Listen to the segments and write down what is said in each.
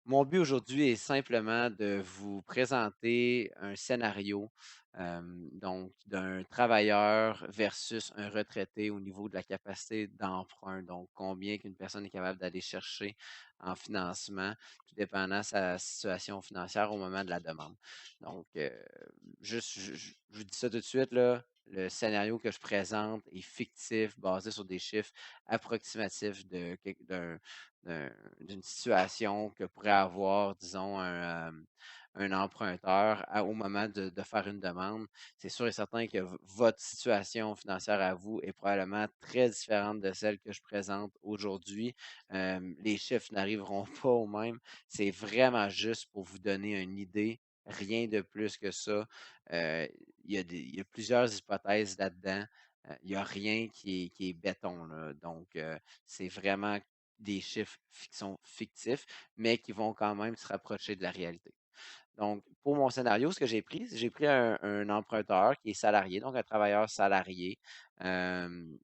Mon but aujourd'hui est simplement de vous présenter un scénario, donc d'un travailleur versus un retraité au niveau de la capacité d'emprunt. Donc, combien qu'une personne est capable d'aller chercher en financement, tout dépendant de sa situation financière au moment de la demande. Donc, juste, je vous dis ça tout de suite, là, le scénario que je présente est fictif, basé sur des chiffres approximatifs d'un- d'une situation que pourrait avoir, disons, un emprunteur au moment de faire une demande. C'est sûr et certain que votre situation financière à vous est probablement très différente de celle que je présente aujourd'hui. Les chiffres n'arriveront pas au même. C'est vraiment juste pour vous donner une idée, rien de plus que ça. Euh, il y a plusieurs hypothèses là-dedans. Il n'y a rien qui est béton, là. Donc, c'est vraiment des chiffres qui sont fictifs, mais qui vont quand même se rapprocher de la réalité. Donc, pour mon scénario, ce que j'ai pris un emprunteur qui est salarié, donc un travailleur salarié, euh,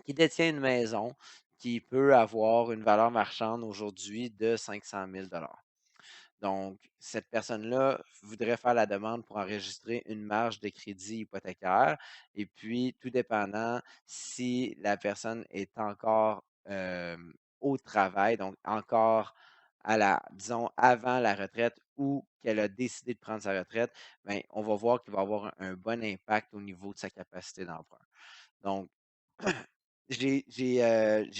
qui détient une maison qui peut avoir une valeur marchande aujourd'hui de 500 000. Donc, cette personne-là voudrait faire la demande pour enregistrer une marge de crédit hypothécaire. Et puis, tout dépendant si la personne est encore au travail, donc encore disons, avant la retraite ou qu'elle a décidé de prendre sa retraite, bien, on va voir qu'il va avoir un bon impact au niveau de sa capacité d'emprunt. Donc, j'ai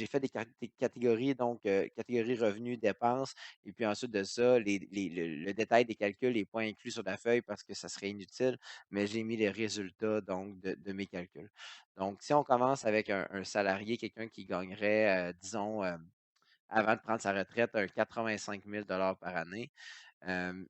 fait des catégories, donc catégorie revenus, dépenses, et puis ensuite de ça, le détail des calculs n'est pas inclus sur la feuille parce que ça serait inutile, mais j'ai mis les résultats donc de mes calculs. Donc, si on commence avec un salarié, quelqu'un qui gagnerait, disons, avant de prendre sa retraite, un 85 000 par année,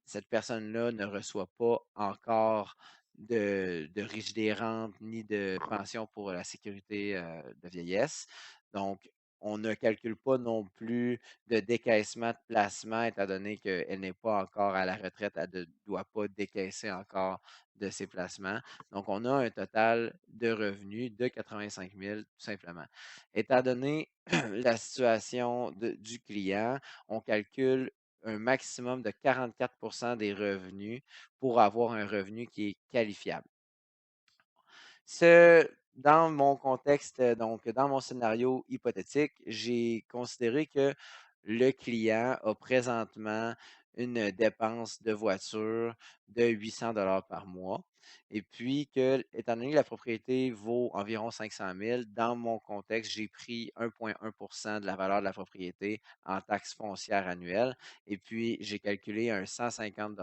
cette personne-là ne reçoit pas encore de rigidité rente ni de pension pour la sécurité de vieillesse. Donc, on ne calcule pas non plus de décaissement de placement, étant donné qu'elle n'est pas encore à la retraite, elle ne doit pas décaisser encore de ses placements. Donc, on a un total de revenus de 85 000, tout simplement. Étant donné la situation du client, on calcule un maximum de 44 des revenus pour avoir un revenu qui est qualifiable. Dans mon contexte, donc dans mon scénario hypothétique, j'ai considéré que le client a présentement une dépense de voiture de 800 par mois. Et puis que, étant donné que la propriété vaut environ 500 000, dans mon contexte, j'ai pris 1,1 de la valeur de la propriété en taxes foncières annuelles. Et puis, j'ai calculé un 150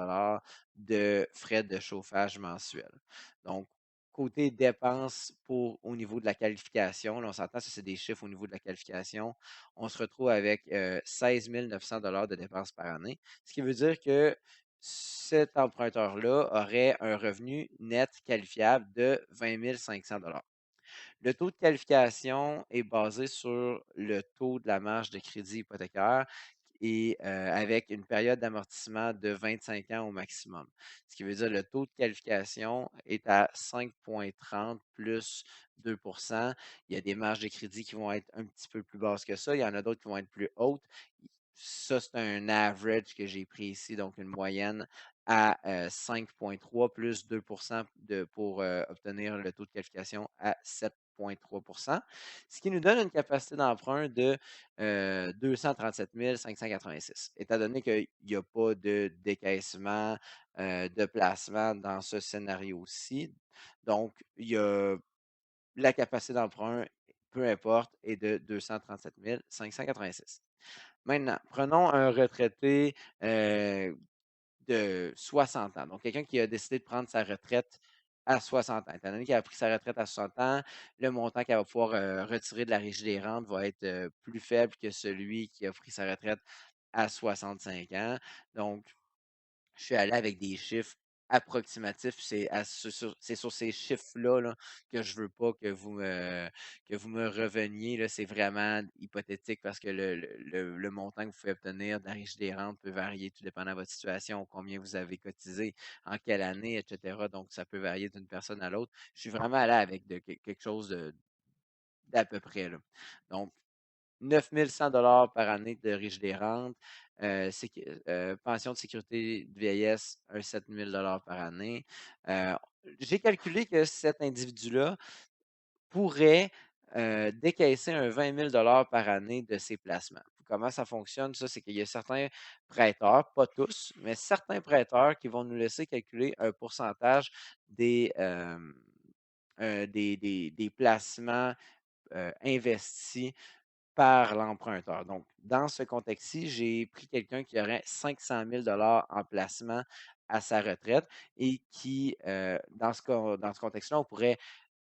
de frais de chauffage mensuels. Donc, côté dépenses au niveau de la qualification, là, on s'entend, ça c'est des chiffres au niveau de la qualification, on se retrouve avec 16 900 de dépenses par année, ce qui veut dire que cet emprunteur-là aurait un revenu net qualifiable de 20 500. Le taux de qualification est basé sur le taux de la marge de crédit hypothécaire et avec une période d'amortissement de 25 ans au maximum. Ce qui veut dire que le taux de qualification est à 5,30 plus 2. Il y a des marges de crédit qui vont être un petit peu plus basses que ça. Il y en a d'autres qui vont être plus hautes. Ça, c'est un average que j'ai pris ici, donc une moyenne à 5,3 plus 2 pour obtenir le taux de qualification à 7,3 ce qui nous donne une capacité d'emprunt de 237 586. Étant donné qu'il n'y a pas de décaissement de placement dans ce scénario-ci, donc il y a la capacité d'emprunt, peu importe, est de 237 586. Maintenant, prenons un retraité de 60 ans. Donc, quelqu'un qui a décidé de prendre sa retraite à 60 ans. Étant donné qu'il a pris sa retraite à 60 ans, le montant qu'elle va pouvoir retirer de la Régie des rentes va être plus faible que celui qui a pris sa retraite à 65 ans. Donc, je suis allé avec des chiffres approximatifs. C'est sur ces chiffres-là là, que je veux pas que vous me reveniez. Là. C'est vraiment hypothétique parce que le montant que vous pouvez obtenir de la Régie des rentes peut varier tout dépendant de votre situation, combien vous avez cotisé, en quelle année, etc. Donc, ça peut varier d'une personne à l'autre. Je suis vraiment allé avec quelque chose d'à peu près. Là. Donc, 9 100 $ par année de riche des rentes. Pension de sécurité de vieillesse, un 7 000 $ par année. Euh, j'ai calculé que cet individu-là pourrait décaisser un 20 000 $ par année de ses placements. Comment ça fonctionne? Ça, c'est qu'il y a certains prêteurs, pas tous, mais certains prêteurs qui vont nous laisser calculer un pourcentage des placements investis par l'emprunteur. Donc, dans ce contexte-ci, j'ai pris quelqu'un qui aurait 500 000 $ en placement à sa retraite et qui, dans ce contexte-là, on pourrait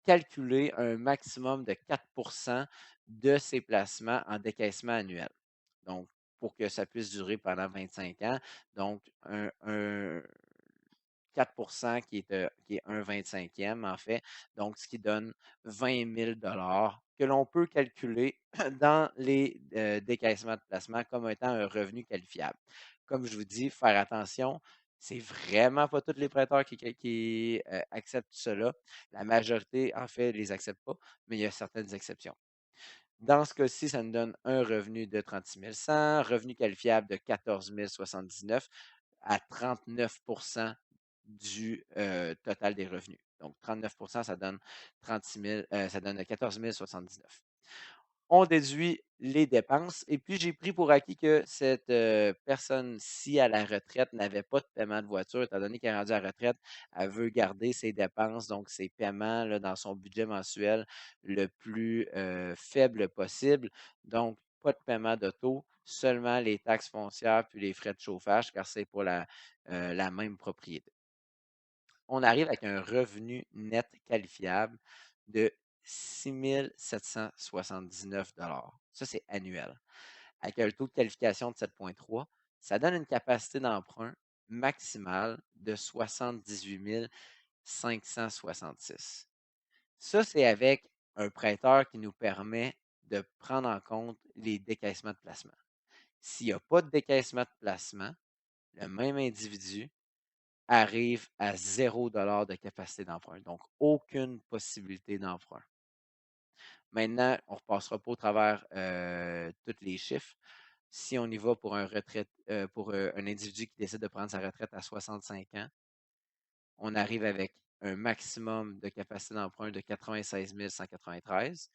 calculer un maximum de 4 de ses placements en décaissement annuel. Donc, pour que ça puisse durer pendant 25 ans. Donc, un 4 qui est un 25e, en fait. Donc, ce qui donne 20 000 $ que l'on peut calculer dans les décaissements de placement comme étant un revenu qualifiable. Comme je vous dis, faire attention, c'est vraiment pas tous les prêteurs qui acceptent cela. La majorité, en fait, les accepte pas, mais il y a certaines exceptions. Dans ce cas-ci, ça nous donne un revenu de 36 100, revenu qualifiable de 14 079 à 39 du total des revenus. Donc, 39 ça donne 36 000, ça donne 14 079. On déduit les dépenses et puis j'ai pris pour acquis que cette personne-ci à la retraite n'avait pas de paiement de voiture, étant donné qu'elle est rendue à la retraite, elle veut garder ses dépenses, donc ses paiements là, dans son budget mensuel le plus faible possible. Donc, pas de paiement d'auto, seulement les taxes foncières puis les frais de chauffage, car c'est pour la même propriété. On arrive avec un revenu net qualifiable de 6 779 $. Ça, c'est annuel. Avec un taux de qualification de 7,3, ça donne une capacité d'emprunt maximale de 78 566. Ça, c'est avec un prêteur qui nous permet de prendre en compte les décaissements de placement. S'il n'y a pas de décaissement de placement, le même individu arrive à 0 $ de capacité d'emprunt. Donc, aucune possibilité d'emprunt. Maintenant, on ne repassera pas au travers tous les chiffres. Si on y va pour un individu qui décide de prendre sa retraite à 65 ans, on arrive avec un maximum de capacité d'emprunt de 96 193.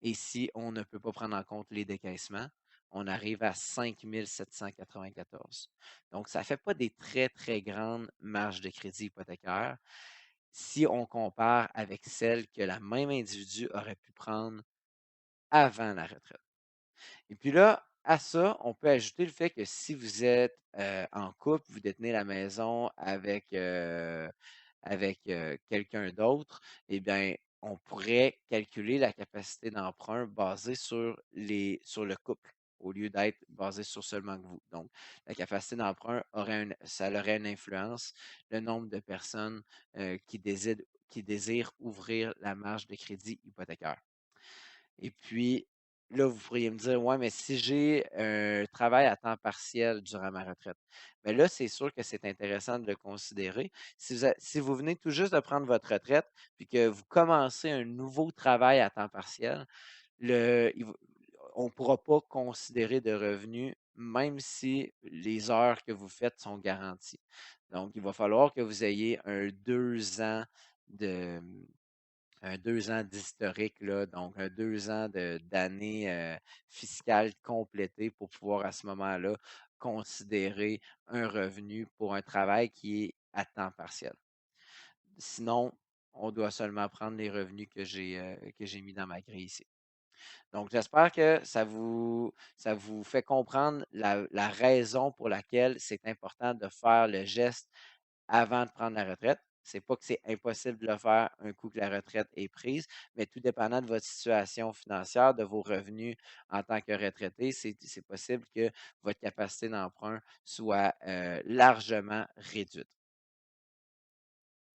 Et si on ne peut pas prendre en compte les décaissements, on arrive à 5 794. Donc, ça ne fait pas des très, très grandes marges de crédit hypothécaire si on compare avec celles que la même individu aurait pu prendre avant la retraite. Et puis là, à ça, on peut ajouter le fait que si vous êtes en couple, vous détenez la maison avec quelqu'un d'autre, eh bien, on pourrait calculer la capacité d'emprunt basée sur le couple au lieu d'être basé sur seulement que vous. Donc, la capacité d'emprunt ça aurait une influence, le nombre de personnes qui désirent ouvrir la marge de crédit hypothécaire. Et puis, là, vous pourriez me dire, ouais, mais si j'ai un travail à temps partiel durant ma retraite, mais là, c'est sûr que c'est intéressant de le considérer. Si vous venez tout juste de prendre votre retraite, puis que vous commencez un nouveau travail à temps partiel, on ne pourra pas considérer de revenus, même si les heures que vous faites sont garanties. Donc, il va falloir que vous ayez de, un 2 ans d'historique, là, donc un 2 ans d'années fiscales complétées pour pouvoir à ce moment-là considérer un revenu pour un travail qui est à temps partiel. Sinon, on doit seulement prendre les revenus que j'ai mis dans ma grille ici. Donc, j'espère que ça vous fait comprendre la raison pour laquelle c'est important de faire le geste avant de prendre la retraite. C'est pas que c'est impossible de le faire un coup que la retraite est prise, mais tout dépendant de votre situation financière, de vos revenus en tant que retraité, c'est possible que votre capacité d'emprunt soit largement réduite.